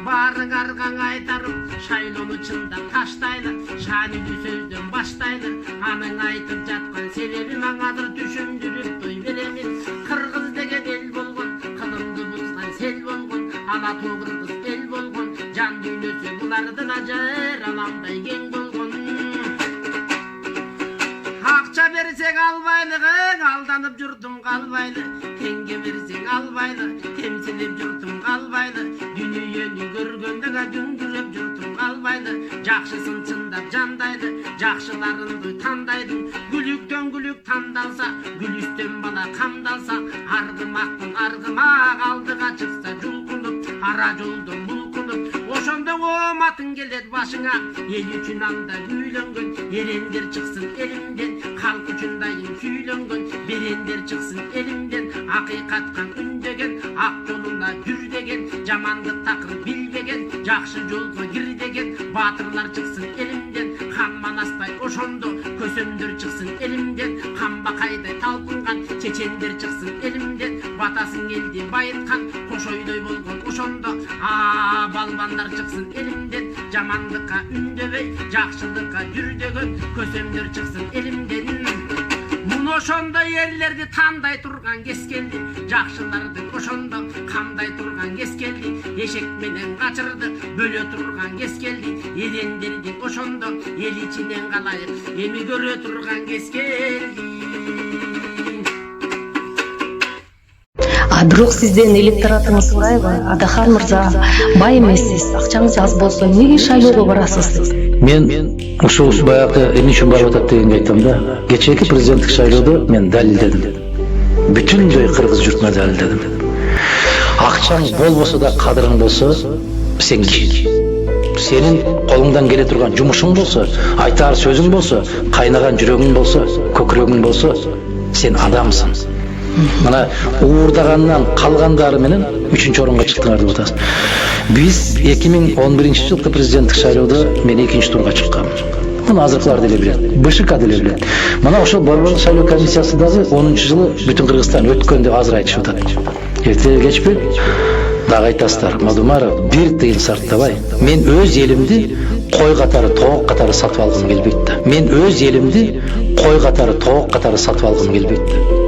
Barың арғаң айтарым, шайлоны чындап таштайлы, шаныңды сөзден баштайлы. Аның айтып жатқан себебі маңадыр түшүндүрүп той беремин. Кыргыз деген эл болгон, кылымды бузган сел болгон, ала тоо кыргыз эл болгон, жан дүйнөсү булардын ажыр аламдай кең болгон. Акча берсең албайлыгың, алданып журтуң калбайлы. Теңге берсең албайлы, темсилип журтуң калбайлы. Дүнүйөнү көргөндөгө дүңгүрөп журтуң калбайлы. Жакшысын чындап жандайды, жакшыларыңды тандайдың. Күлүктөн күлүк тандалса, күлүстөн бала камдалса, аргымактын аргымак алдыга чыкса жулкунуп, ара жолдон булкунуп. Ошондо ооматың келет башыңа, эл үчүн анда күйлөнгөн, эрендер чыксын элимден, халк үчүн дайым сүйлөнгөн, берендер чыксын элимден, акыйкатка үндөгөн, ак жолуна жүр деген, жамандык такыр билбеген, жакшы жолго кир деген, баатырлар чыксын элимден, хан манастай ошондо, көсөмдөр чыксын элимден, камбакайдай талпынган, чечендер чыксын элимден, батасын элди байыткан, кошойдой болгон ошондо, балбандар чыксын элимден, жамандыкка үндөбөй, жакшылыкка жүр деген, көсөмдөр чыксын элимден. Муну ошондо эрлерди тандай турган кез келди, жакшыларды ошондо камдай турган кез келди, эшек менен качырды бөлө турган кез келди, эрендерди ошондо эл ичинен калайык эми көрө турган кез келди. Бирок сизден электоратыңыз ыңгайбы? Адахан мырза, бай эмессиз, акчаңыз аз болсо эмнеге шайлоого барасыз? Мен ушул баягы эмне үчүн барып атат дегенди айтам да. Кечээки президенттик шайлоодо мен далилдедим. Бүтүндөй кыргыз журтуна далилдедим. Акчаң болбосо да кадырың болсо, сен киши. Сенин колуңдан келе турган жумушуң болсо, айтар сөзүң болсо, кайнаган жүрөгүң болсо, көкүрөгүң болсо, сен адамсың. Мына уурдагандан калгандары менен 3-орунга чыктыңар деп атасыз. Биз 2011-жылкы президенттик шайлоодо мен 2-турга чыккам. Муну азыркылар деле билет, БШК деле билет. Мына ошол борборлук шайлоо комиссиясы дагы 10-жылы бүтүн Кыргызстан өткөн деп азыр айтышып атат. Эртеге кечпи дагы айтасыздар, Мадумаров, бир тыйын сарттабай. Мен өз элимди кой катары, тоок катары сатып алгым келбейт да. Мен өз элимди кой катары, тоок катары сатып алгым келбейт.